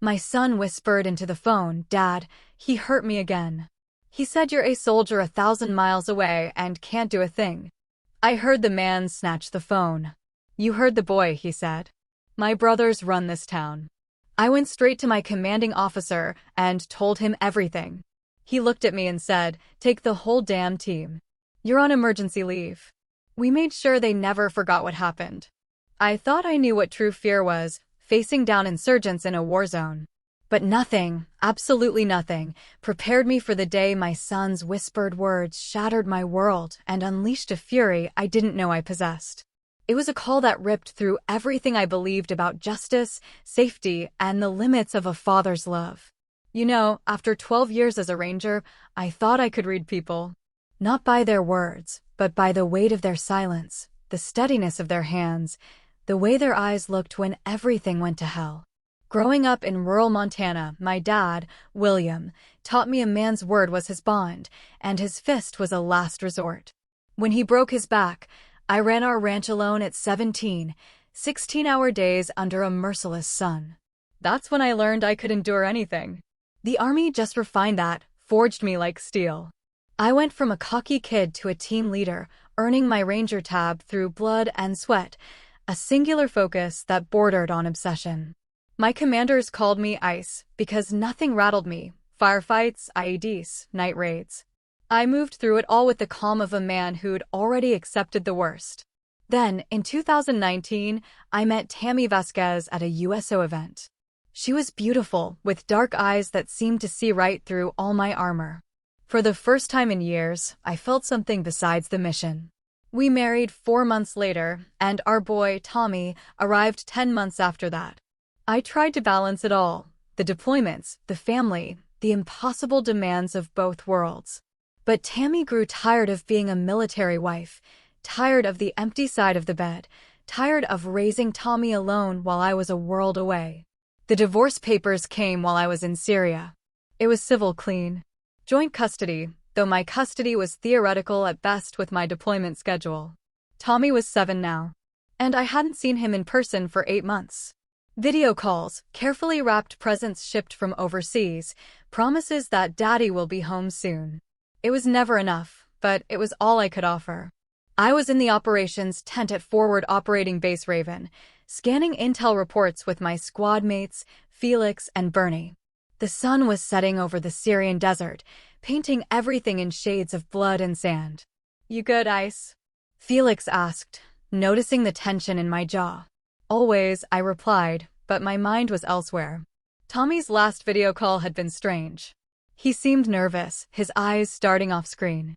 My son whispered into the phone, "Dad, he hurt me again. He said you're a soldier 1,000 miles away and can't do a thing." I heard the man snatch the phone. "You heard the boy," he said. "My brothers run this town." I went straight to my commanding officer and told him everything. He looked at me and said, "Take the whole damn team. You're on emergency leave." We made sure they never forgot what happened. I thought I knew what true fear was, facing down insurgents in a war zone. But nothing, absolutely nothing, prepared me for the day my son's whispered words shattered my world and unleashed a fury I didn't know I possessed. It was a call that ripped through everything I believed about justice, safety, and the limits of a father's love. You know, after 12 years as a ranger, I thought I could read people. Not by their words, but by the weight of their silence, the steadiness of their hands, the way their eyes looked when everything went to hell. Growing up in rural Montana, my dad, William, taught me a man's word was his bond, and his fist was a last resort. When he broke his back, I ran our ranch alone at 17, 16-hour days under a merciless sun. That's when I learned I could endure anything. The Army just refined that, forged me like steel. I went from a cocky kid to a team leader, earning my Ranger tab through blood and sweat, a singular focus that bordered on obsession. My commanders called me Ice because nothing rattled me: firefights, IEDs, night raids. I moved through it all with the calm of a man who'd already accepted the worst. Then, in 2019, I met Tammy Vasquez at a USO event. She was beautiful, with dark eyes that seemed to see right through all my armor. For the first time in years, I felt something besides the mission. We married 4 months later, and our boy, Tommy, arrived 10 months after that. I tried to balance it all: the deployments, the family, the impossible demands of both worlds. But Tammy grew tired of being a military wife, tired of the empty side of the bed, tired of raising Tommy alone while I was a world away. The divorce papers came while I was in Syria. It was civil clean. Joint custody, though my custody was theoretical at best with my deployment schedule. Tommy was 7 now, and I hadn't seen him in person for 8 months. Video calls, carefully wrapped presents shipped from overseas, promises that Daddy will be home soon. It was never enough, but it was all I could offer. I was in the operations tent at Forward Operating Base Raven, scanning intel reports with my squad mates, Felix and Bernie. The sun was setting over the Syrian desert, painting everything in shades of blood and sand. "You good, Ice?" Felix asked, noticing the tension in my jaw. "Always," I replied, but my mind was elsewhere. Tommy's last video call had been strange. He seemed nervous, his eyes starting off screen.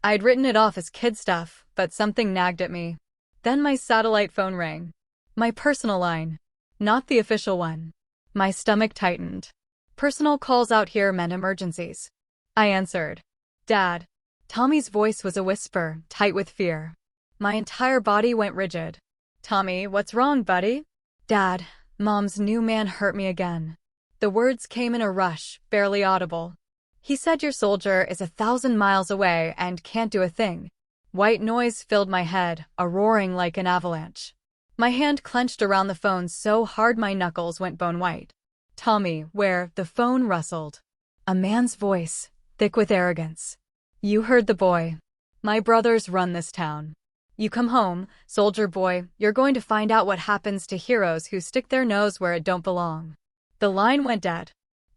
I'd written it off as kid stuff, but something nagged at me. Then my satellite phone rang. My personal line. Not the official one. My stomach tightened. "Personal calls out here meant emergencies." I answered. "Dad." Tommy's voice was a whisper, tight with fear. My entire body went rigid. "Tommy, what's wrong, buddy?" "Dad, Mom's new man hurt me again." The words came in a rush, barely audible. "He said your soldier is 1,000 miles away and can't do a thing." White noise filled my head, a roaring like an avalanche. My hand clenched around the phone so hard my knuckles went bone white. "Tommy, where?" The phone rustled. A man's voice, thick with arrogance. "You heard the boy. My brothers run this town. You come home, soldier boy, you're going to find out what happens to heroes who stick their nose where it don't belong." The line went dead.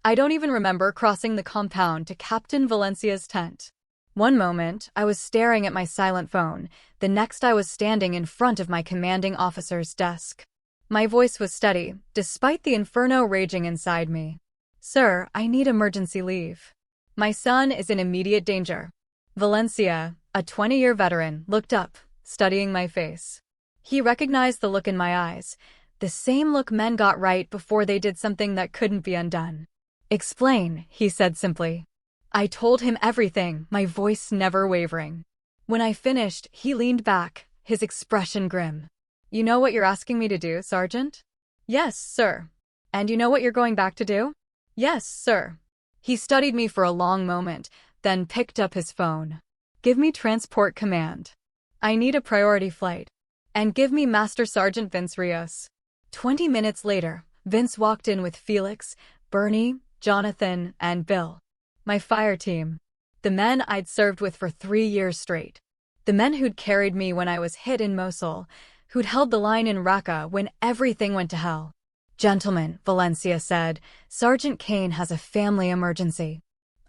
I don't even remember crossing the compound to Captain Valencia's tent. One moment, I was staring at my silent phone. The next, I was standing in front of my commanding officer's desk. My voice was steady, despite the inferno raging inside me. "Sir, I need emergency leave. My son is in immediate danger." Valencia, a 20-year veteran, looked up, studying my face. He recognized the look in my eyes, the same look men got right before they did something that couldn't be undone. "Explain," he said simply. I told him everything, my voice never wavering. When I finished, he leaned back, his expression grim. "You know what you're asking me to do, Sergeant?" "Yes, sir." "And you know what you're going back to do?" "Yes, sir." He studied me for a long moment, then picked up his phone. "Give me transport command. I need a priority flight. And give me Master Sergeant Vince Rios." 20 minutes later, Vince walked in with Felix, Bernie, Jonathan, and Bill. My fire team. The men I'd served with for 3 years straight. The men who'd carried me when I was hit in Mosul, who'd held the line in Raqqa when everything went to hell. Gentlemen, Valencia said, Sergeant Kane has a family emergency.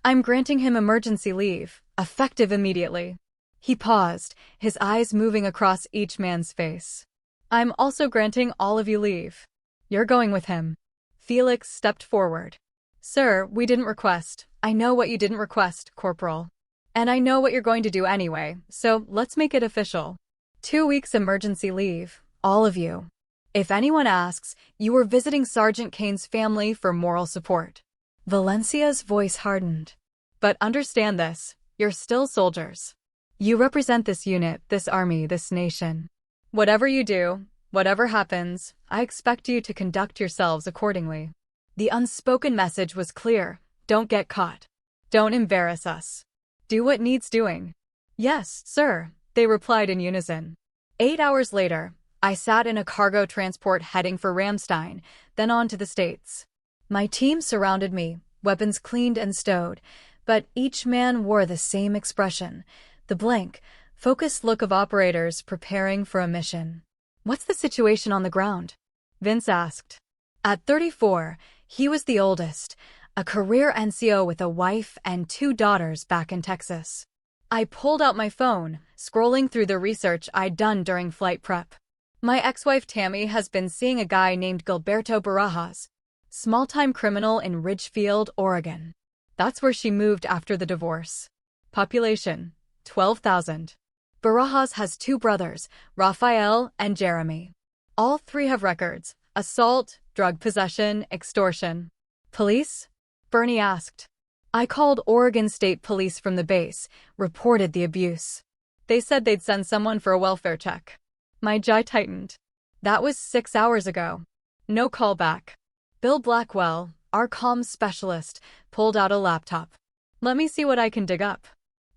I'm granting him emergency leave, effective immediately. He paused, his eyes moving across each man's face. I'm also granting all of you leave. You're going with him. Felix stepped forward. Sir, we didn't request. I know what you didn't request, Corporal. And I know what you're going to do anyway, so let's make it official. 2 weeks emergency leave, all of you. If anyone asks, you were visiting Sergeant Kane's family for moral support. Valencia's voice hardened. But understand this, you're still soldiers. You represent this unit, this army, this nation. Whatever you do, whatever happens, I expect you to conduct yourselves accordingly. The unspoken message was clear. Don't get caught. Don't embarrass us. Do what needs doing. Yes, sir, they replied in unison. 8 hours later, I sat in a cargo transport heading for Ramstein, then on to the States. My team surrounded me, weapons cleaned and stowed, but each man wore the same expression, the blank, focused look of operators preparing for a mission. What's the situation on the ground? Vince asked. At 34, he was the oldest, a career NCO with a wife and 2 daughters back in Texas. I pulled out my phone, scrolling through the research I'd done during flight prep. My ex-wife Tammy has been seeing a guy named Gilberto Barajas, small-time criminal in Ridgefield, Oregon. That's where she moved after the divorce. Population, 12,000. Barajas has 2 brothers, Rafael and Jeremy. All 3 have records: assault, drug possession, extortion. Police? Bernie asked. I called Oregon State Police from the base, reported the abuse. They said they'd send someone for a welfare check. My jaw tightened. That was 6 hours ago. No call back. Bill Blackwell, our comms specialist, pulled out a laptop. Let me see what I can dig up.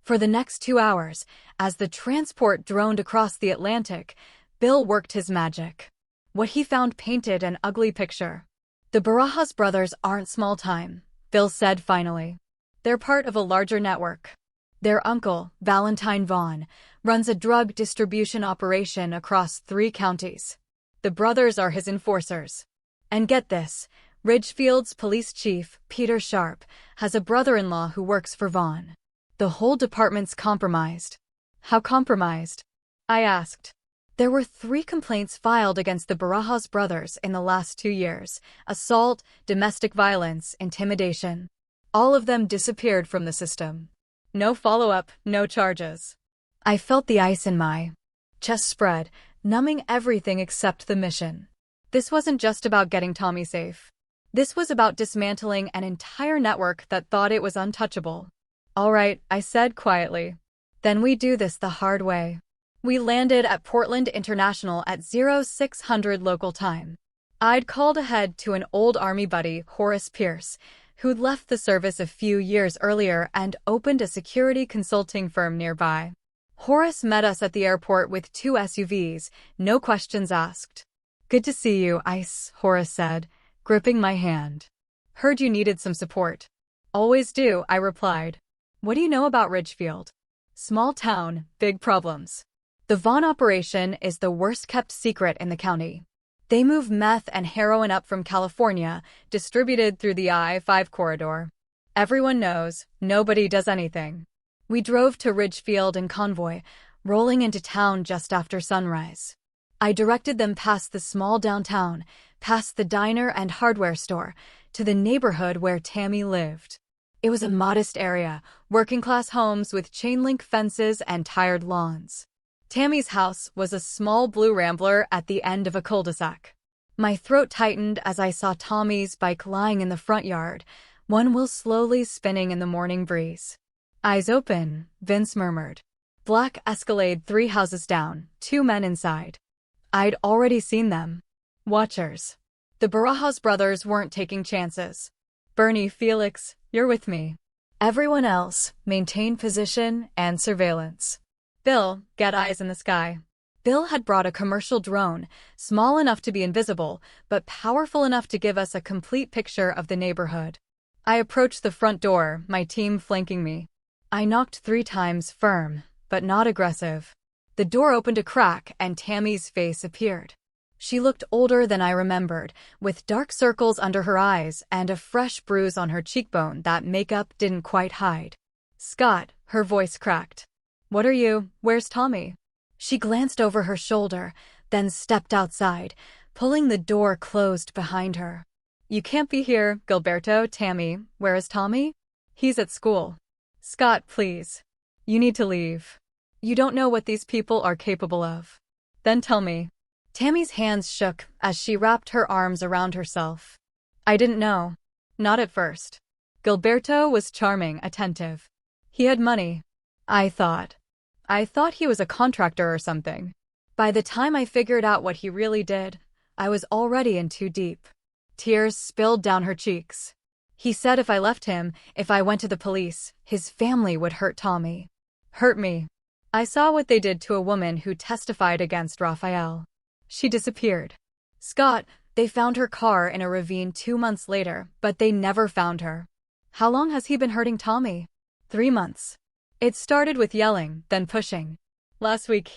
For the next 2 hours, as the transport droned across the Atlantic, Bill worked his magic. What he found painted an ugly picture. The Barajas brothers aren't small-time, Bill said finally. They're part of a larger network. Their uncle, Valentine Vaughn, runs a drug distribution operation across 3 counties. The brothers are his enforcers. And get this, Ridgefield's police chief, Peter Sharp, has a brother-in-law who works for Vaughn. The whole department's compromised. How compromised? I asked. There were 3 complaints filed against the Barajas brothers in the last 2 years: assault, domestic violence, intimidation. All of them disappeared from the system. No follow-up, no charges. I felt the ice in my chest spread, numbing everything except the mission. This wasn't just about getting Tommy safe. This was about dismantling an entire network that thought it was untouchable. All right, I said quietly. Then we do this the hard way. We landed at Portland International at 0600 local time. I'd called ahead to an old Army buddy, Horace Pierce, who'd left the service a few years earlier and opened a security consulting firm nearby. Horace met us at the airport with 2 SUVs, no questions asked. Good to see you, Ice, Horace said, gripping my hand. Heard you needed some support. Always do, I replied. What do you know about Ridgefield? Small town, big problems. The Vaughn operation is the worst-kept secret in the county. They move meth and heroin up from California, distributed through the I-5 corridor. Everyone knows, nobody does anything. We drove to Ridgefield in convoy, rolling into town just after sunrise. I directed them past the small downtown, past the diner and hardware store, to the neighborhood where Tammy lived. It was a modest area, working-class homes with chain-link fences and tired lawns. Tammy's house was a small blue Rambler at the end of a cul-de-sac. My throat tightened as I saw Tommy's bike lying in the front yard, one wheel slowly spinning in the morning breeze. Eyes open, Vince murmured. Black Escalade 3 houses down, 2 men inside. I'd already seen them. Watchers. The Barajas brothers weren't taking chances. Bernie, Felix, you're with me. Everyone else, maintain position and surveillance. Bill, get eyes in the sky. Bill had brought a commercial drone, small enough to be invisible, but powerful enough to give us a complete picture of the neighborhood. I approached the front door, my team flanking me. I knocked 3 times, firm, but not aggressive. The door opened a crack and Tammy's face appeared. She looked older than I remembered, with dark circles under her eyes and a fresh bruise on her cheekbone that makeup didn't quite hide. "Scott," her voice cracked. "Where's Tommy?" She glanced over her shoulder, then stepped outside, pulling the door closed behind her. "You can't be here, Gilberto." "Tammy, where is Tommy?" "He's at school." "Scott, please. You need to leave. You don't know what these people are capable of." "Then tell me." Tammy's hands shook as she wrapped her arms around herself. "I didn't know. Not at first. Gilberto was charming, attentive. He had money. I thought he was a contractor or something. By the time I figured out what he really did, I was already in too deep." Tears spilled down her cheeks. "He said if I left him, if I went to the police, his family would hurt Tommy. Hurt me. I saw what they did to a woman who testified against Raphael. She disappeared. Scott, they found her car in a ravine 2 months later, but they never found her." "How long has he been hurting Tommy?" 3 months. It started with yelling, then pushing. Last week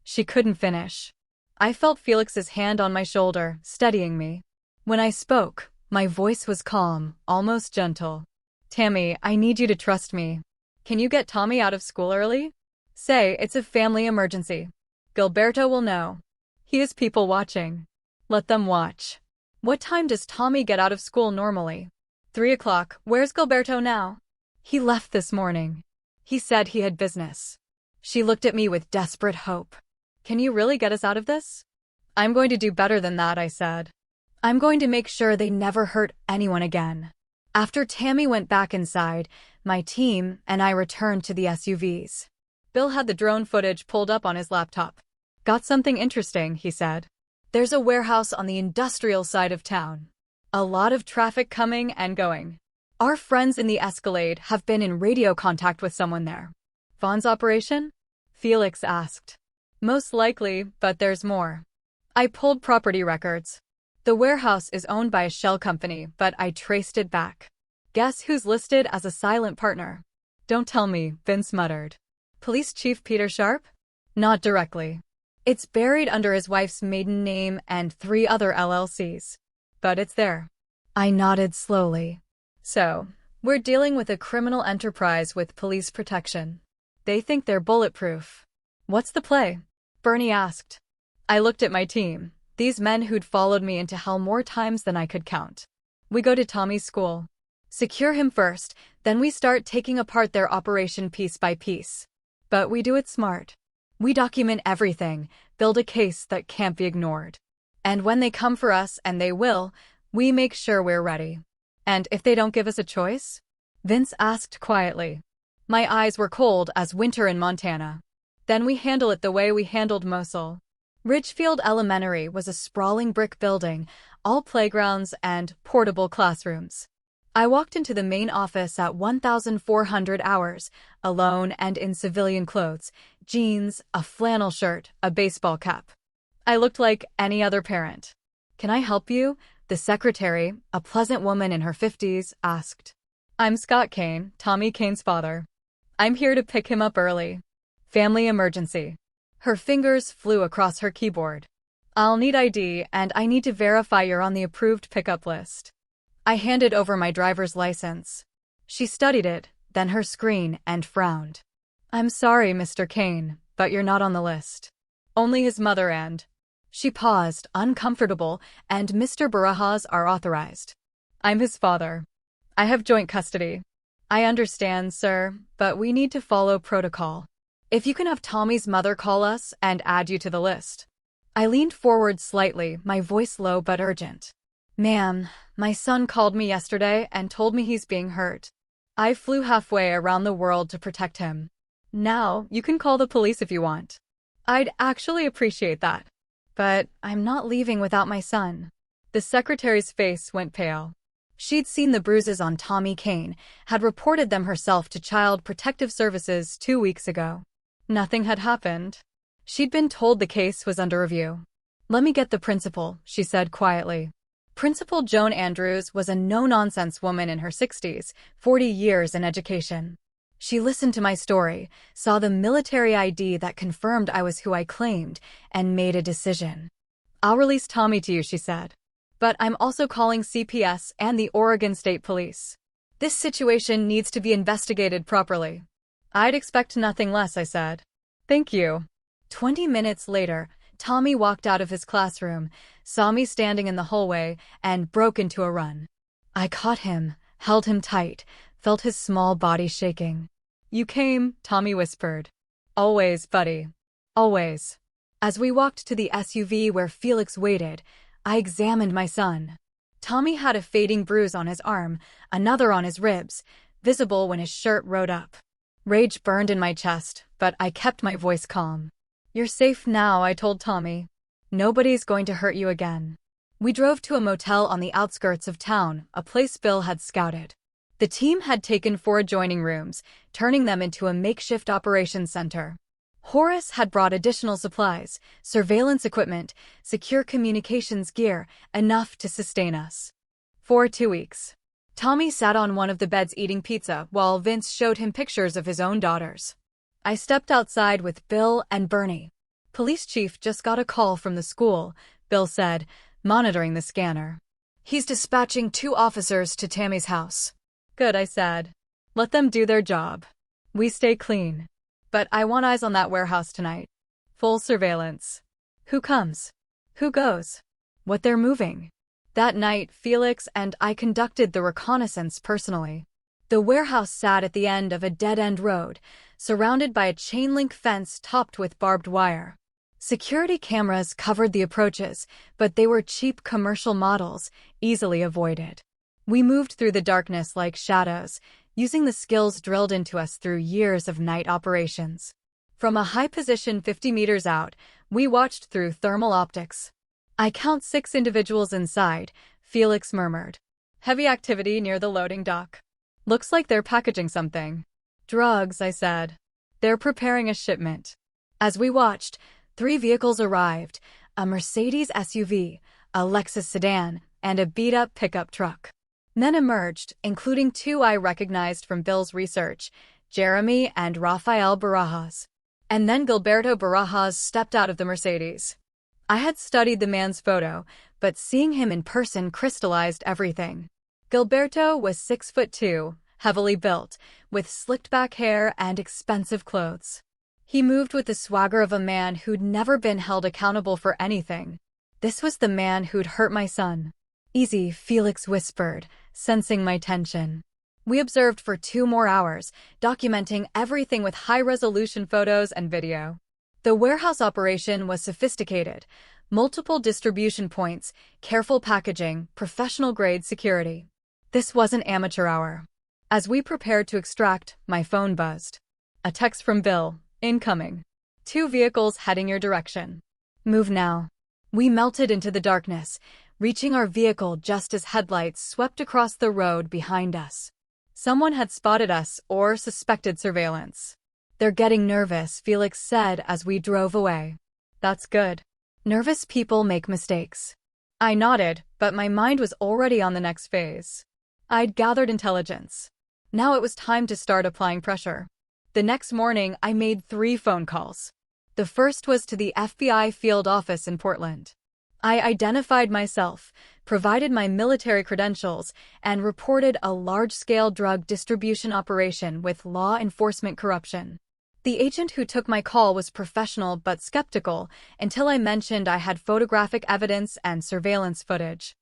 She couldn't finish. I felt Felix's hand on my shoulder, steadying me. When I spoke, my voice was calm, almost gentle. "Tammy, I need you to trust me. Can you get Tommy out of school early? Say it's a family emergency. Gilberto will know. He has people watching. Let them watch." "What time does Tommy get out of school normally?" 3 o'clock. "Where's Gilberto now?" "He left this morning. He said he had business." She looked at me with desperate hope. "Can you really get us out of this?" "I'm going to do better than that," I said. "I'm going to make sure they never hurt anyone again." After Tammy went back inside, my team and I returned to the SUVs. Bill had the drone footage pulled up on his laptop. "Got something interesting," he said. "There's a warehouse on the industrial side of town. A lot of traffic coming and going. Our friends in the Escalade have been in radio contact with someone there." "Vaughn's operation?" Felix asked. "Most likely, but there's more." I pulled property records. The warehouse is owned by a shell company, but I traced it back. "Guess who's listed as a silent partner?" "Don't tell me," Vince muttered. "Police Chief Peter Sharp?" "Not directly. It's buried under his wife's maiden name and 3 other LLCs. But it's there." I nodded slowly. "So, we're dealing with a criminal enterprise with police protection. They think they're bulletproof." "What's the play?" Bernie asked. I looked at my team, these men who'd followed me into hell more times than I could count. "We go to Tommy's school. Secure him first, then we start taking apart their operation piece by piece. But we do it smart. We document everything, build a case that can't be ignored. And when they come for us, and they will, we make sure we're ready." "And if they don't give us a choice?" Vince asked quietly. My eyes were cold as winter in Montana. "Then we handle it the way we handled Mosul." Ridgefield Elementary was a sprawling brick building, all playgrounds and portable classrooms. I walked into the main office at 1,400 hours, alone and in civilian clothes, jeans, a flannel shirt, a baseball cap. I looked like any other parent. "Can I help you?" the secretary, a pleasant woman in her 50s, asked. "I'm Scott Kane, Tommy Kane's father. I'm here to pick him up early. Family emergency." Her fingers flew across her keyboard. "I'll need ID, and I need to verify you're on the approved pickup list." I handed over my driver's license. She studied it, then her screen, and frowned. "I'm sorry, Mr. Kane, but you're not on the list. Only his mother and—" She paused, uncomfortable, "and Mr. Barajas are authorized." "I'm his father. I have joint custody." "I understand, sir, but we need to follow protocol. If you can have Tommy's mother call us and add you to the list." I leaned forward slightly, my voice low but urgent. "Ma'am, my son called me yesterday and told me he's being hurt. I flew halfway around the world to protect him. Now, you can call the police if you want. I'd actually appreciate that. But I'm not leaving without my son." The secretary's face went pale. She'd seen the bruises on Tommy Kane, had reported them herself to Child Protective Services 2 weeks ago. Nothing had happened. She'd been told the case was under review. "Let me get the principal," she said quietly. Principal Joan Andrews was a no-nonsense woman in her 60s, 40 years in education. She listened to my story, saw the military ID that confirmed I was who I claimed, and made a decision. "I'll release Tommy to you," she said. "But I'm also calling CPS and the Oregon State Police. This situation needs to be investigated properly." "I'd expect nothing less," I said. "Thank you." 20 minutes later, Tommy walked out of his classroom, saw me standing in the hallway, and broke into a run. I caught him, held him tight, felt his small body shaking. "You came," Tommy whispered. "Always, buddy. Always." As we walked to the SUV where Felix waited, I examined my son. Tommy had a fading bruise on his arm, another on his ribs, visible when his shirt rode up. Rage burned in my chest, but I kept my voice calm. "You're safe now," I told Tommy. "Nobody's going to hurt you again." We drove to a motel on the outskirts of town, a place Bill had scouted. The team had taken 4 adjoining rooms, turning them into a makeshift operations center. Horace had brought additional supplies, surveillance equipment, secure communications gear, enough to sustain us. For 2 weeks. Tommy sat on one of the beds eating pizza while Vince showed him pictures of his own daughters. I stepped outside with Bill and Bernie. "Police chief just got a call from the school," Bill said, monitoring the scanner. "He's dispatching 2 officers to Tammy's house." "Good," I said. "Let them do their job. We stay clean. But I want eyes on that warehouse tonight. Full surveillance. Who comes? Who goes? What they're moving." That night, Felix and I conducted the reconnaissance personally. The warehouse sat at the end of a dead-end road, surrounded by a chain-link fence topped with barbed wire. Security cameras covered the approaches, but they were cheap commercial models, easily avoided. We moved through the darkness like shadows, using the skills drilled into us through years of night operations. From a high position 50 meters out, we watched through thermal optics. "I count 6 individuals inside," Felix murmured. "Heavy activity near the loading dock. Looks like they're packaging something." "Drugs," I said. "They're preparing a shipment." As we watched, 3 vehicles arrived, a Mercedes SUV, a Lexus sedan, and a beat-up pickup truck. Men emerged, including 2 I recognized from Bill's research, Jeremy and Rafael Barajas. And then Gilberto Barajas stepped out of the Mercedes. I had studied the man's photo, but seeing him in person crystallized everything. Gilberto was 6'2", heavily built, with slicked-back hair and expensive clothes. He moved with the swagger of a man who'd never been held accountable for anything. This was the man who'd hurt my son. "Easy," Felix whispered, sensing my tension. We observed for 2 more hours, documenting everything with high-resolution photos and video. The warehouse operation was sophisticated. Multiple distribution points, careful packaging, professional-grade security. This wasn't amateur hour. As we prepared to extract, my phone buzzed. A text from Bill. "Incoming. 2 vehicles heading your direction. Move now." We melted into the darkness, reaching our vehicle just as headlights swept across the road behind us. Someone had spotted us or suspected surveillance. "They're getting nervous," Felix said as we drove away. "That's good. Nervous people make mistakes." I nodded, but my mind was already on the next phase. I'd gathered intelligence. Now it was time to start applying pressure. The next morning, I made 3 phone calls. The first was to the FBI field office in Portland. I identified myself, provided my military credentials, and reported a large-scale drug distribution operation with law enforcement corruption. The agent who took my call was professional but skeptical until I mentioned I had photographic evidence and surveillance footage.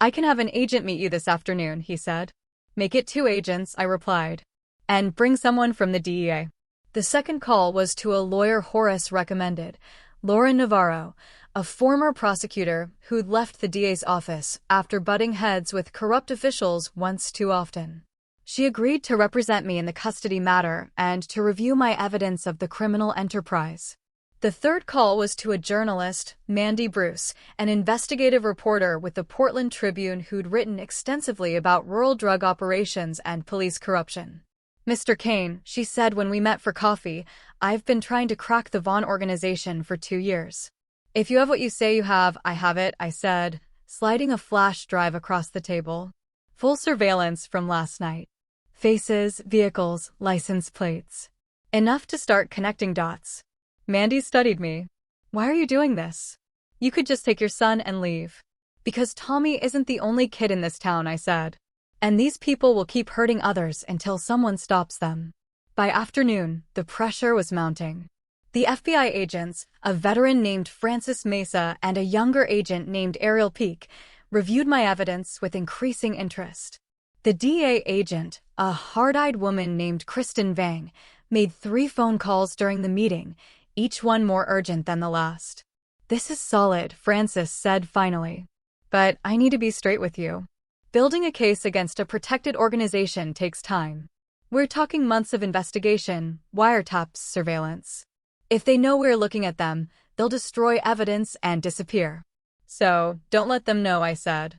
"I can have an agent meet you this afternoon," he said. "Make it 2 agents," I replied. "And bring someone from the DEA." The second call was to a lawyer Horace recommended, Laura Navarro, a former prosecutor who'd left the DA's office after butting heads with corrupt officials once too often. She agreed to represent me in the custody matter and to review my evidence of the criminal enterprise. The third call was to a journalist, Mandy Bruce, an investigative reporter with the Portland Tribune who'd written extensively about rural drug operations and police corruption. Mr. Kane, she said when we met for coffee, I've been trying to crack the Vaughn organization for 2 years. If you have what you say you have, I have it, I said, sliding a flash drive across the table. Full surveillance from last night. Faces, vehicles, license plates. Enough to start connecting dots. Mandy studied me. Why are you doing this? You could just take your son and leave. Because Tommy isn't the only kid in this town, I said. And these people will keep hurting others until someone stops them. By afternoon, the pressure was mounting. The FBI agents, a veteran named Francis Mesa and a younger agent named Ariel Peak, reviewed my evidence with increasing interest. The DA agent, a hard-eyed woman named Kristen Vang, made 3 phone calls during the meeting, each one more urgent than the last. This is solid, Francis said finally. But I need to be straight with you. Building a case against a protected organization takes time. We're talking months of investigation, wiretaps, surveillance. If they know we're looking at them, they'll destroy evidence and disappear. So, don't let them know, I said.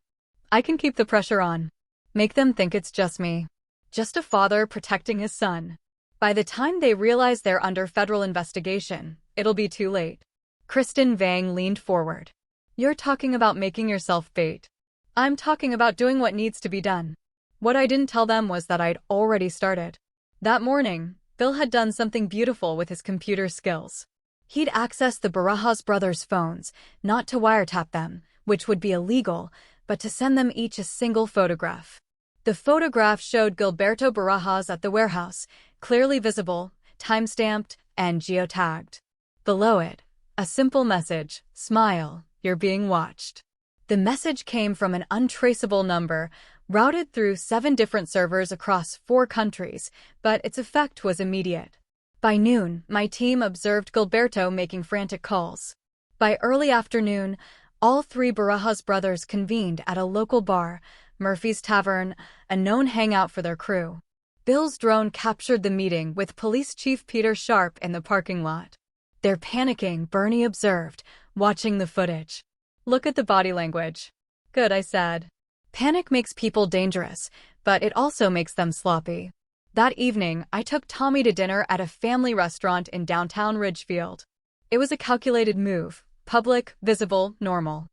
I can keep the pressure on. Make them think it's just me. Just a father protecting his son. By the time they realize they're under federal investigation, it'll be too late. Kristen Vang leaned forward. You're talking about making yourself bait. I'm talking about doing what needs to be done. What I didn't tell them was that I'd already started. That morning, Bill had done something beautiful with his computer skills. He'd accessed the Barajas brothers' phones, not to wiretap them, which would be illegal, but to send them each a single photograph. The photograph showed Gilberto Barajas at the warehouse, clearly visible, time-stamped, and geotagged. Below it, a simple message, "Smile, you're being watched." The message came from an untraceable number, routed through 7 different servers across 4 countries, but its effect was immediate. By noon, my team observed Gilberto making frantic calls. By early afternoon, all 3 Barajas brothers convened at a local bar, Murphy's Tavern, a known hangout for their crew. Bill's drone captured the meeting with Police Chief Peter Sharp in the parking lot. They're panicking, Bernie observed, watching the footage. Look at the body language. Good, I said. Panic makes people dangerous, but it also makes them sloppy. That evening, I took Tommy to dinner at a family restaurant in downtown Ridgefield. It was a calculated move, public, visible, normal.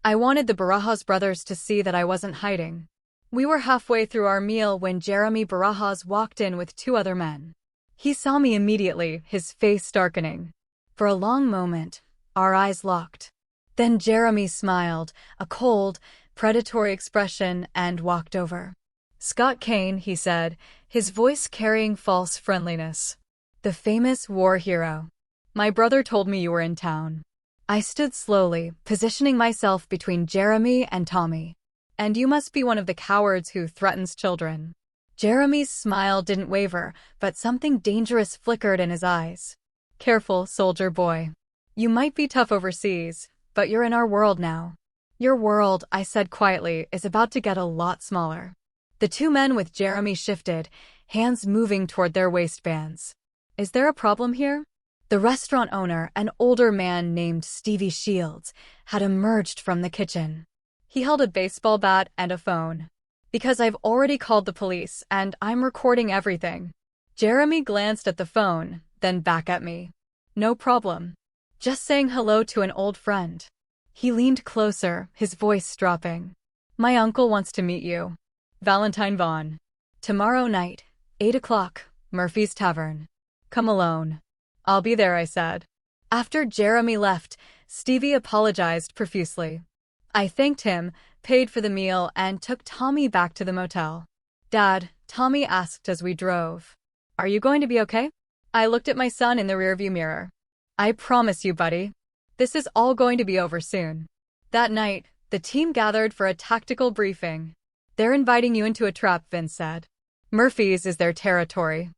I wanted the Barajas brothers to see that I wasn't hiding. We were halfway through our meal when Jeremy Barajas walked in with 2 other men. He saw me immediately, his face darkening. For a long moment, our eyes locked. Then Jeremy smiled, a cold, predatory expression, and walked over. Scott Kane, he said, his voice carrying false friendliness. The famous war hero. My brother told me you were in town. I stood slowly, positioning myself between Jeremy and Tommy. And you must be one of the cowards who threatens children. Jeremy's smile didn't waver, but something dangerous flickered in his eyes. Careful, soldier boy. You might be tough overseas, but you're in our world now. Your world, I said quietly, is about to get a lot smaller. The 2 men with Jeremy shifted, hands moving toward their waistbands. Is there a problem here? The restaurant owner, an older man named Stevie Shields, had emerged from the kitchen. He held a baseball bat and a phone. Because I've already called the police and I'm recording everything. Jeremy glanced at the phone, then back at me. No problem. Just saying hello to an old friend. He leaned closer, his voice dropping. My uncle wants to meet you. Valentine Vaughn. Tomorrow night, 8 o'clock, Murphy's Tavern. Come alone. I'll be there, I said. After Jeremy left, Stevie apologized profusely. I thanked him, paid for the meal, and took Tommy back to the motel. Dad, Tommy asked as we drove. Are you going to be okay? I looked at my son in the rearview mirror. I promise you, buddy. This is all going to be over soon. That night, the team gathered for a tactical briefing. They're inviting you into a trap, Vince said. Murphy's is their territory.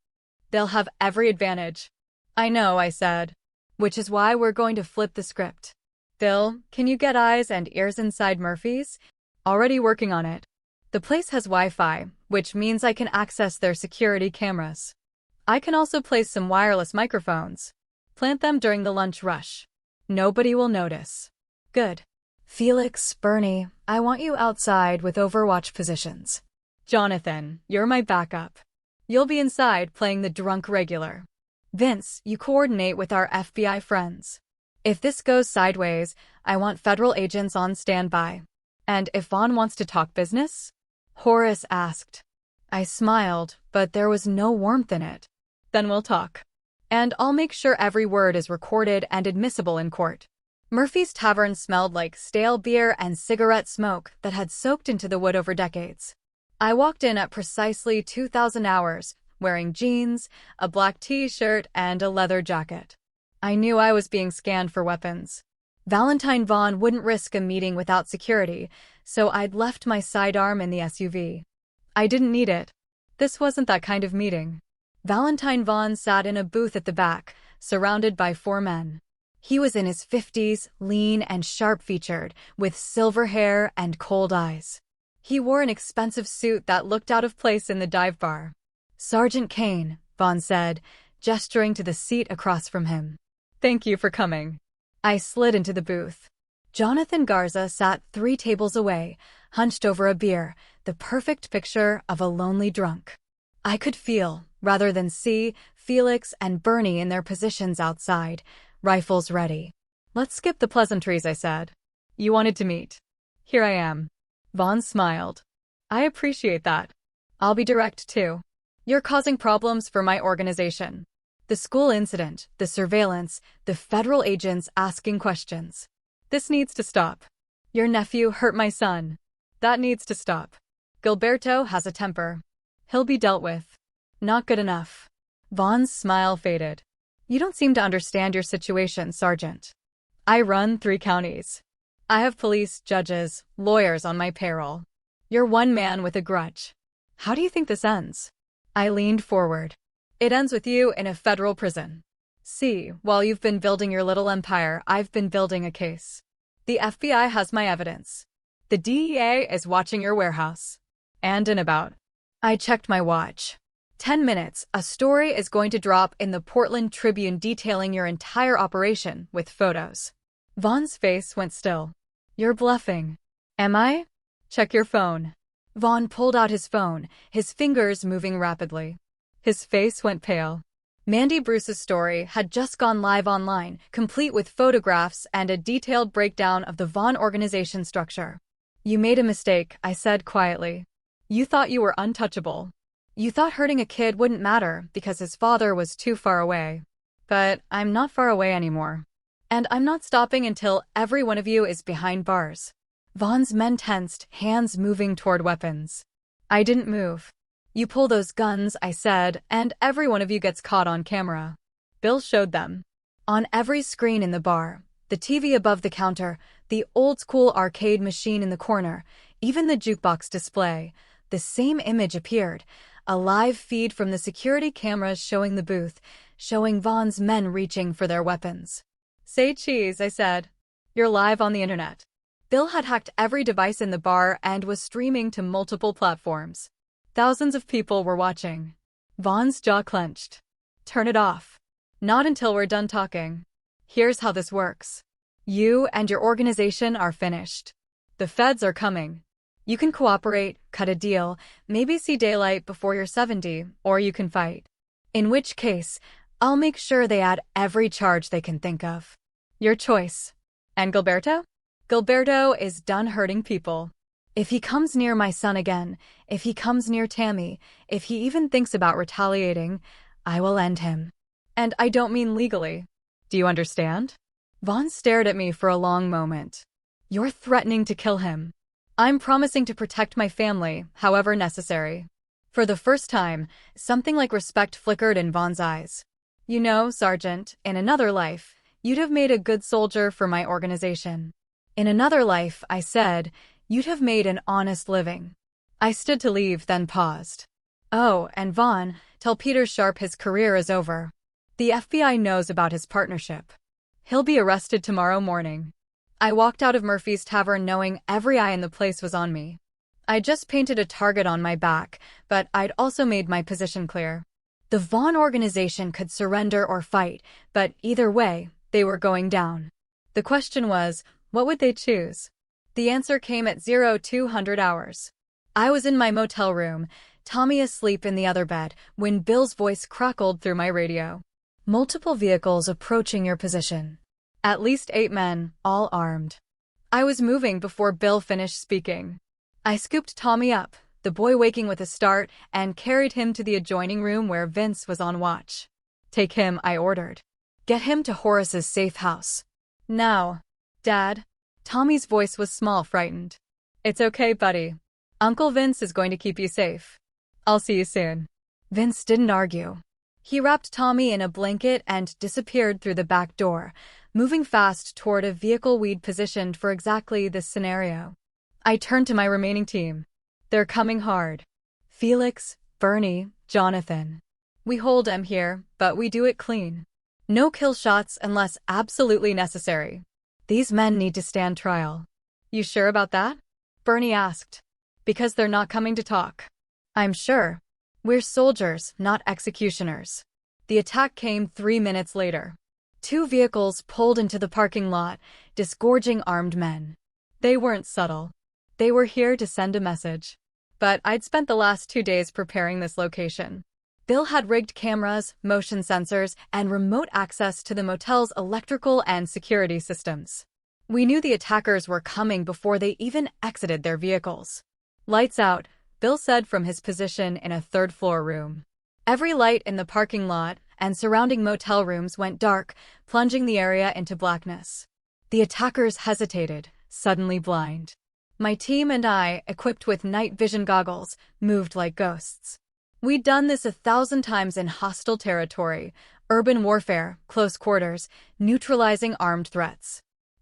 They'll have every advantage. I know, I said. Which is why we're going to flip the script. Bill, can you get eyes and ears inside Murphy's? Already working on it. The place has Wi-Fi, which means I can access their security cameras. I can also place some wireless microphones. Plant them during the lunch rush. Nobody will notice. Good. Felix, Bernie, I want you outside with Overwatch positions. Jonathan, you're my backup. You'll be inside playing the drunk regular. Vince, you coordinate with our FBI friends. If this goes sideways, I want federal agents on standby. And if Vaughn wants to talk business? Horace asked. I smiled, but there was no warmth in it. Then we'll talk. And I'll make sure every word is recorded and admissible in court. Murphy's Tavern smelled like stale beer and cigarette smoke that had soaked into the wood over decades. I walked in at precisely 2,000 hours, wearing jeans, a black t-shirt, and a leather jacket. I knew I was being scanned for weapons. Valentine Vaughn wouldn't risk a meeting without security, so I'd left my sidearm in the SUV. I didn't need it. This wasn't that kind of meeting. Valentine Vaughn sat in a booth at the back, surrounded by 4 men. He was in his 50s, lean and sharp-featured, with silver hair and cold eyes. He wore an expensive suit that looked out of place in the dive bar. Sergeant Kane, Vaughn said, gesturing to the seat across from him. Thank you for coming. I slid into the booth. Jonathan Garza sat 3 tables away, hunched over a beer, the perfect picture of a lonely drunk. I could feel, rather than see, Felix and Bernie in their positions outside, rifles ready. Let's skip the pleasantries, I said. You wanted to meet. Here I am. Vaughn smiled. I appreciate that. I'll be direct, too. You're causing problems for my organization. The school incident, the surveillance, the federal agents asking questions. This needs to stop. Your nephew hurt my son. That needs to stop. Gilberto has a temper. He'll be dealt with. Not good enough. Vaughn's smile faded. You don't seem to understand your situation, Sergeant. I run 3 counties. I have police, judges, lawyers on my payroll. You're one man with a grudge. How do you think this ends? I leaned forward. It ends with you in a federal prison. See, while you've been building your little empire, I've been building a case. The FBI has my evidence. The DEA is watching your warehouse. And in about. I checked my watch. 10 minutes, a story is going to drop in the Portland Tribune detailing your entire operation with photos. Vaughn's face went still. You're bluffing. Am I? Check your phone. Vaughn pulled out his phone, his fingers moving rapidly. His face went pale. Mandy Bruce's story had just gone live online, complete with photographs and a detailed breakdown of the Vaughn organization structure. You made a mistake, I said quietly. You thought you were untouchable. You thought hurting a kid wouldn't matter because his father was too far away. But I'm not far away anymore. And I'm not stopping until every one of you is behind bars. Vaughn's men tensed, hands moving toward weapons. I didn't move. You pull those guns, I said, and every one of you gets caught on camera. Bill showed them. On every screen in the bar, the TV above the counter, the old-school arcade machine in the corner, even the jukebox display, the same image appeared, a live feed from the security cameras showing the booth, showing Vaughn's men reaching for their weapons. Say cheese, I said. You're live on the internet. Bill had hacked every device in the bar and was streaming to multiple platforms. Thousands of people were watching. Vaughn's jaw clenched. Turn it off. Not until we're done talking. Here's how this works. You and your organization are finished. The feds are coming. You can cooperate, cut a deal, maybe see daylight before you're 70, or you can fight. In which case, I'll make sure they add every charge they can think of. Your choice. And Gilberto? Gilberto is done hurting people. If he comes near my son again, if he comes near Tammy, if he even thinks about retaliating, I will end him. And I don't mean legally. Do you understand? Vaughn stared at me for a long moment. You're threatening to kill him. I'm promising to protect my family, however necessary. For the first time, something like respect flickered in Vaughn's eyes. You know, Sergeant, in another life, you'd have made a good soldier for my organization. In another life, I said, you'd have made an honest living. I stood to leave, then paused. Oh, and Vaughn, tell Peter Sharp his career is over. The FBI knows about his partnership. He'll be arrested tomorrow morning. I walked out of Murphy's Tavern knowing every eye in the place was on me. I just painted a target on my back, but I'd also made my position clear. The Vaughn organization could surrender or fight, but either way, they were going down. The question was, what would they choose? The answer came at 0200 hours. I was in my motel room, Tommy asleep in the other bed, when Bill's voice crackled through my radio. Multiple vehicles approaching your position. At least 8 men, all armed. I was moving before Bill finished speaking. I scooped Tommy up, the boy waking with a start, and carried him to the adjoining room where Vince was on watch. Take him, I ordered. Get him to Horace's safe house. Now. Dad. Tommy's voice was small, frightened. It's okay, buddy. Uncle Vince is going to keep you safe. I'll see you soon. Vince didn't argue. He wrapped Tommy in a blanket and disappeared through the back door, moving fast toward a vehicle we'd positioned for exactly this scenario. I turned to my remaining team. They're coming hard. Felix, Bernie, Jonathan. We hold M here, but we do it clean. No kill shots unless absolutely necessary. These men need to stand trial. You sure about that? Bernie asked. Because they're not coming to talk. I'm sure. We're soldiers, not executioners. The attack came 3 minutes later. 2 vehicles pulled into the parking lot, disgorging armed men. They weren't subtle. They were here to send a message. But I'd spent the last 2 days preparing this location. Bill had rigged cameras, motion sensors, and remote access to the motel's electrical and security systems. We knew the attackers were coming before they even exited their vehicles. Lights out, Bill said from his position in a third-floor room. Every light in the parking lot and surrounding motel rooms went dark, plunging the area into blackness. The attackers hesitated, suddenly blind. My team and I, equipped with night vision goggles, moved like ghosts. We'd done this 1,000 times in hostile territory, urban warfare, close quarters, neutralizing armed threats.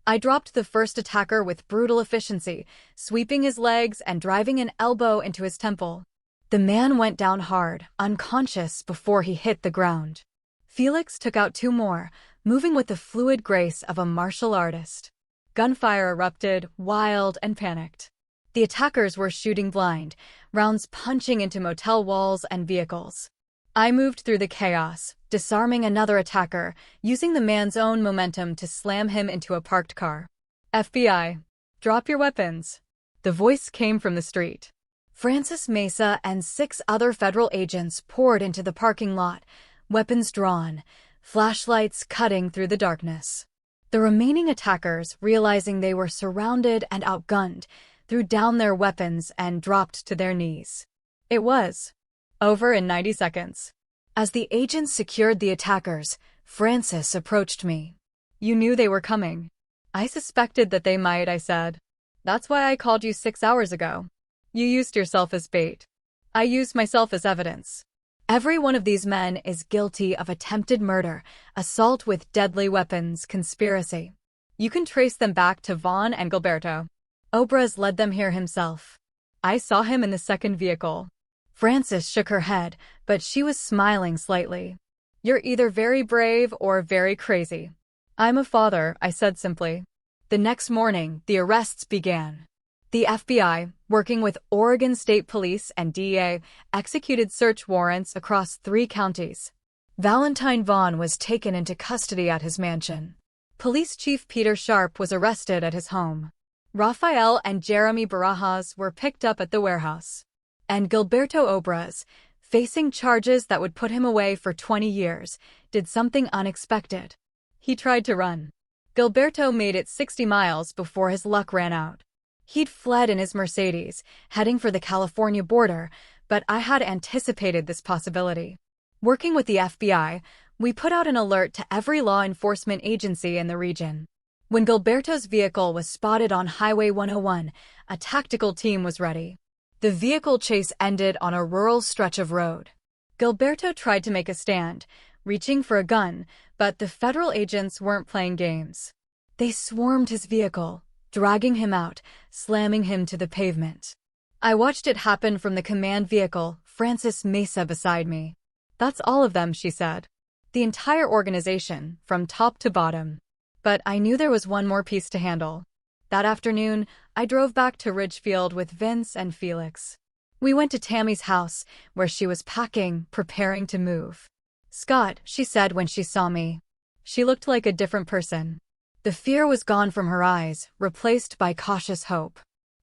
I dropped the first attacker with brutal efficiency, sweeping his legs and driving an elbow into his temple. The man went down hard, unconscious before he hit the ground. Felix took out 2 more, moving with the fluid grace of a martial artist. Gunfire erupted, wild and panicked. The attackers were shooting blind, rounds punching into motel walls and vehicles. I moved through the chaos, disarming another attacker, using the man's own momentum to slam him into a parked car. FBI, drop your weapons. The voice came from the street. Francis Mesa and 6 other federal agents poured into the parking lot, weapons drawn, flashlights cutting through the darkness. The remaining attackers, realizing they were surrounded and outgunned, threw down their weapons and dropped to their knees. It was over in 90 seconds. As the agents secured the attackers, Francis approached me. You knew they were coming. I suspected that they might, I said. That's why I called you 6 hours ago. You used yourself as bait. I used myself as evidence. Every one of these men is guilty of attempted murder, assault with deadly weapons, conspiracy. You can trace them back to Vaughn and Gilberto. Obras led them here himself. I saw him in the second vehicle. Frances shook her head, but she was smiling slightly. You're either very brave or very crazy. I'm a father, I said simply. The next morning, the arrests began. The FBI, working with Oregon State Police and DEA, executed search warrants across 3 counties. Valentine Vaughn was taken into custody at his mansion. Police Chief Peter Sharp was arrested at his home. Rafael and Jeremy Barajas were picked up at the warehouse. And Gilberto Obras, facing charges that would put him away for 20 years, did something unexpected. He tried to run. Gilberto made it 60 miles before his luck ran out. He'd fled in his Mercedes, heading for the California border, but I had anticipated this possibility. Working with the FBI, we put out an alert to every law enforcement agency in the region. When Gilberto's vehicle was spotted on Highway 101, a tactical team was ready. The vehicle chase ended on a rural stretch of road. Gilberto tried to make a stand, reaching for a gun, but the federal agents weren't playing games. They swarmed his vehicle, dragging him out, slamming him to the pavement. I watched it happen from the command vehicle, Francis Mesa beside me. That's all of them, she said. The entire organization, from top to bottom. But I knew there was one more piece to handle. That afternoon, I drove back to Ridgefield with Vince and Felix. We went to Tammy's house, where she was packing, preparing to move. Scott, she said when she saw me. She looked like a different person. The fear was gone from her eyes, replaced by cautious hope.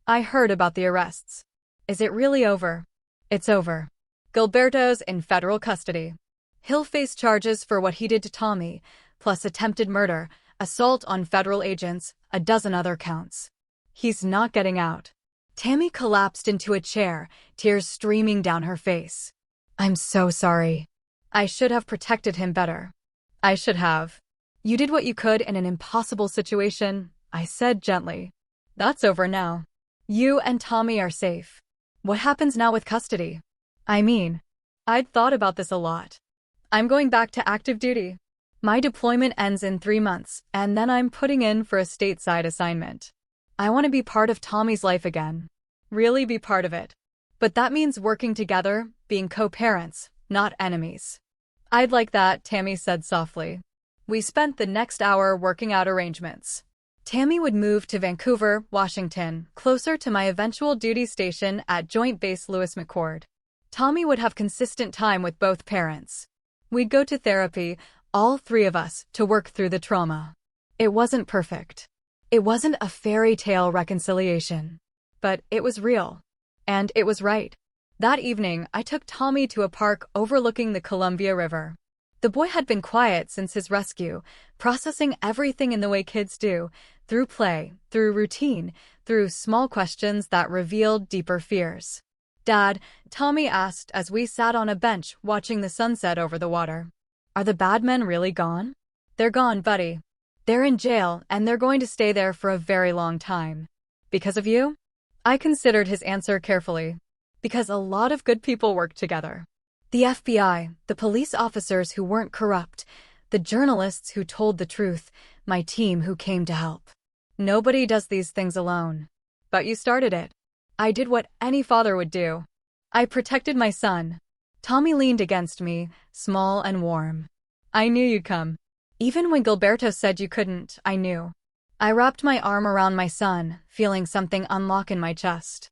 I heard about the arrests. Is it really over? It's over. Gilberto's in federal custody. He'll face charges for what he did to Tommy, plus attempted murder, assault on federal agents, a dozen other counts. He's not getting out. Tammy collapsed into a chair, tears streaming down her face. I'm so sorry. I should have protected him better. I should have. You did what you could in an impossible situation, I said gently. That's over now. You and Tommy are safe. What happens now with custody? I mean, I'd thought about this a lot. I'm going back to active duty. My deployment ends in 3 months, and then I'm putting in for a stateside assignment. I want to be part of Tommy's life again. Really be part of it. But that means working together, being co-parents, not enemies. I'd like that, Tammy said softly. We spent the next hour working out arrangements. Tammy would move to Vancouver, Washington, closer to my eventual duty station at Joint Base Lewis McChord. Tommy would have consistent time with both parents. We'd go to therapy, all 3 of us, to work through the trauma. It wasn't perfect. It wasn't a fairy tale reconciliation. But it was real. And it was right. That evening, I took Tommy to a park overlooking the Columbia River. The boy had been quiet since his rescue, processing everything in the way kids do, through play, through routine, through small questions that revealed deeper fears. Dad, Tommy asked as we sat on a bench watching the sunset over the water. Are the bad men really gone? They're gone, buddy. They're in jail, and they're going to stay there for a very long time. Because of you? I considered his answer carefully. Because a lot of good people work together. The FBI, the police officers who weren't corrupt, the journalists who told the truth, my team who came to help. Nobody does these things alone. But you started it. I did what any father would do. I protected my son. Tommy leaned against me, small and warm. I knew you'd come. Even when Gilberto said you couldn't, I knew. I wrapped my arm around my son, feeling something unlock in my chest.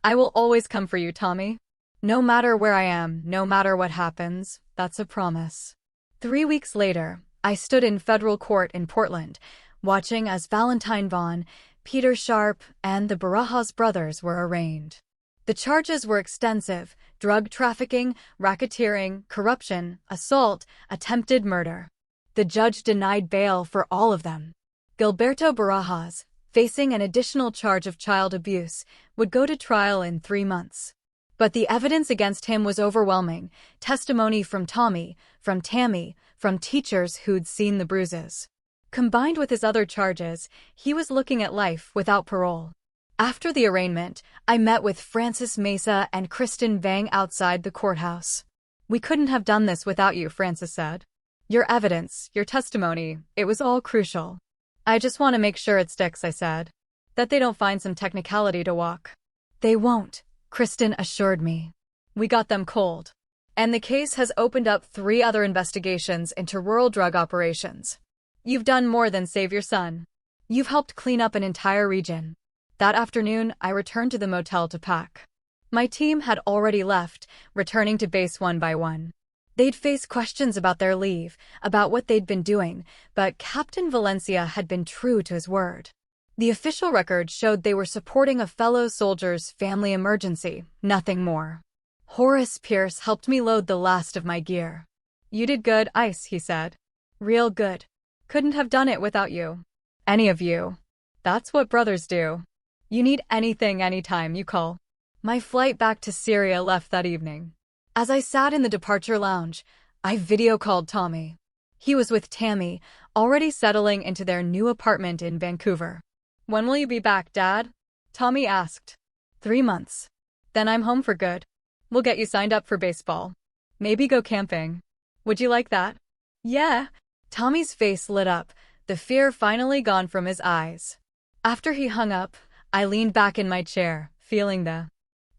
I will always come for you, Tommy. No matter where I am, no matter what happens, that's a promise. 3 weeks later, I stood in federal court in Portland, watching as Valentine Vaughn, Peter Sharp, and the Barajas brothers were arraigned. The charges were extensive: drug trafficking, racketeering, corruption, assault, attempted murder. The judge denied bail for all of them. Gilberto Barajas, facing an additional charge of child abuse, would go to trial in 3 months. But the evidence against him was overwhelming: testimony from Tommy, from Tammy, from teachers who'd seen the bruises. Combined with his other charges, he was looking at life without parole. After the arraignment, I met with Francis Mesa and Kristen Vang outside the courthouse. We couldn't have done this without you, Francis said. Your evidence, your testimony, it was all crucial. I just want to make sure it sticks, I said. That they don't find some technicality to walk. They won't, Kristen assured me. We got them cold. And the case has opened up 3 other investigations into rural drug operations. You've done more than save your son. You've helped clean up an entire region. That afternoon, I returned to the motel to pack. My team had already left, returning to base one by one. They'd face questions about their leave, about what they'd been doing, but Captain Valencia had been true to his word. The official record showed they were supporting a fellow soldier's family emergency, nothing more. Horace Pierce helped me load the last of my gear. You did good, Ice, he said. Real good. Couldn't have done it without you. Any of you. That's what brothers do. You need anything anytime, you call. My flight back to Syria left that evening. As I sat in the departure lounge, I video-called Tommy. He was with Tammy, already settling into their new apartment in Vancouver. When will you be back, Dad? Tommy asked. 3 months. Then I'm home for good. We'll get you signed up for baseball. Maybe go camping. Would you like that? Yeah. Tommy's face lit up, the fear finally gone from his eyes. After he hung up, I leaned back in my chair, feeling the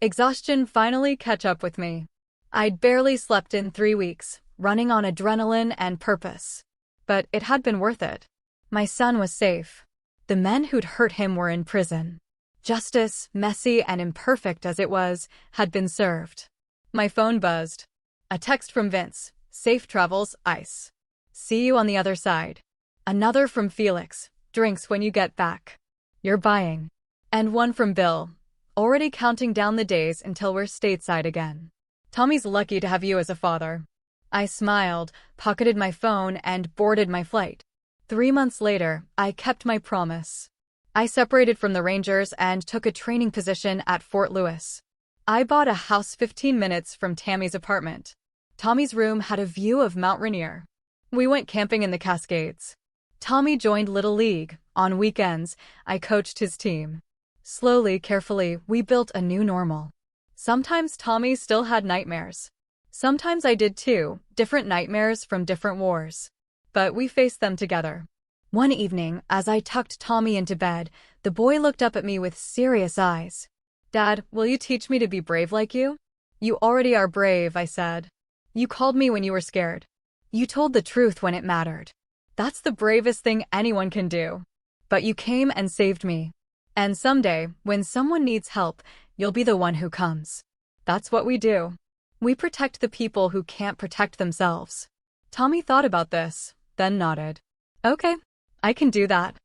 exhaustion finally catch up with me. I'd barely slept in 3 weeks, running on adrenaline and purpose. But it had been worth it. My son was safe. The men who'd hurt him were in prison. Justice, messy and imperfect as it was, had been served. My phone buzzed. A text from Vince. Safe travels, Ice. See you on the other side. Another from Felix. Drinks when you get back. You're buying. And one from Bill. Already counting down the days until we're stateside again. Tommy's lucky to have you as a father. I smiled, pocketed my phone, and boarded my flight. 3 months later, I kept my promise. I separated from the Rangers and took a training position at Fort Lewis. I bought a house 15 minutes from Tammy's apartment. Tommy's room had a view of Mount Rainier. We went camping in the Cascades. Tommy joined Little League. On weekends, I coached his team. Slowly, carefully, we built a new normal. Sometimes Tommy still had nightmares. Sometimes I did too, different nightmares from different wars. But we faced them together. One evening, as I tucked Tommy into bed, the boy looked up at me with serious eyes. "Dad, will you teach me to be brave like you?" "You already are brave," I said. "You called me when you were scared. You told the truth when it mattered. That's the bravest thing anyone can do. But you came and saved me. And someday, when someone needs help, you'll be the one who comes." That's what we do. We protect the people who can't protect themselves. Tommy thought about this, then nodded. "Okay, I can do that."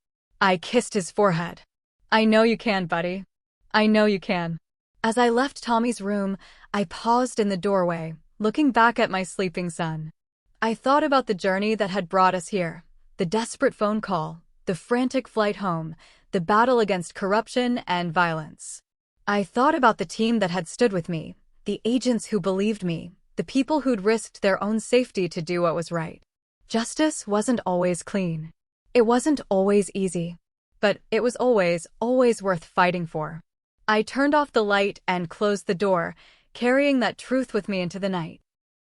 I kissed his forehead. "I know you can, buddy. I know you can." As I left Tommy's room, I paused in the doorway, looking back at my sleeping son. I thought about the journey that had brought us here, the desperate phone call, the frantic flight home, the battle against corruption and violence. I thought about the team that had stood with me, the agents who believed me, the people who'd risked their own safety to do what was right. Justice wasn't always clean. It wasn't always easy. But it was always, always worth fighting for. I turned off the light and closed the door, carrying that truth with me into the night.